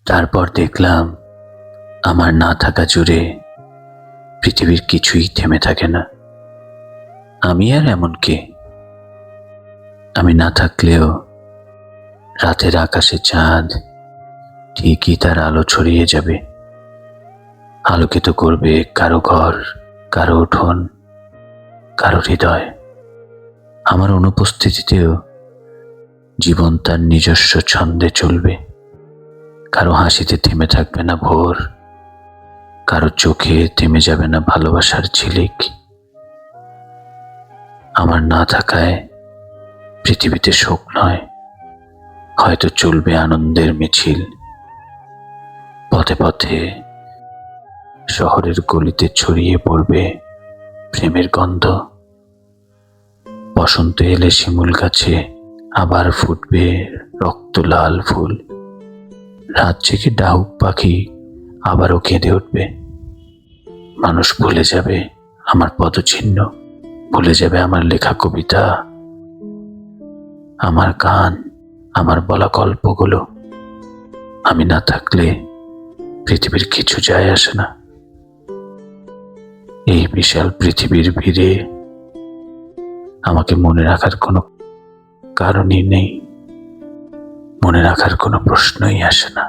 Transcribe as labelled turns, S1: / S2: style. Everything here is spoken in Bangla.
S1: তারপর দেখলাম আমার না থাকা জুড়ে পৃথিবীর কিছুই থেমে থাকে না। আমি আর এমন কে? আমি না থাকলেও রাতের আকাশে চাঁদ ঠিকই তার আলো ছড়িয়ে যাবে, আলোকিত করবে কারো ঘর, কারো উঠোন, কারো হৃদয়। আমার অনুপস্থিতিতেও জীবন তার নিজস্ব ছন্দে চলবে। কারো হাসিতে থেমে থাকবে না ভোর, কারো চোখে থেমে যাবে না ভালোবাসার ঝিলিক। আমার না থাকায় পৃথিবীতে শোক নয়, হয়তো চলবে আনন্দের মিছিল। পথে পথে শহরের গলিতে ছড়িয়ে পড়বে প্রেমের গন্ধ। বসন্ত এলে শিমুল গাছে আবার ফুটবে রক্ত লাল ফুল। রাত জেগে ডাহুক পাখি আবারও কেঁদে উঠবে। মানুষ ভুলে যাবে আমার পদচিহ্ন, ভুলে যাবে আমার লেখা কবিতা, আমার গান, আমার বলা গল্পগুলো। আমি না থাকলে পৃথিবীর কিছু যায় আসে না। এই বিশাল পৃথিবীর ভিড়ে আমাকে মনে রাখার কোনো কারণই নেই, মনে রাখার কোনো প্রশ্নই আসে না।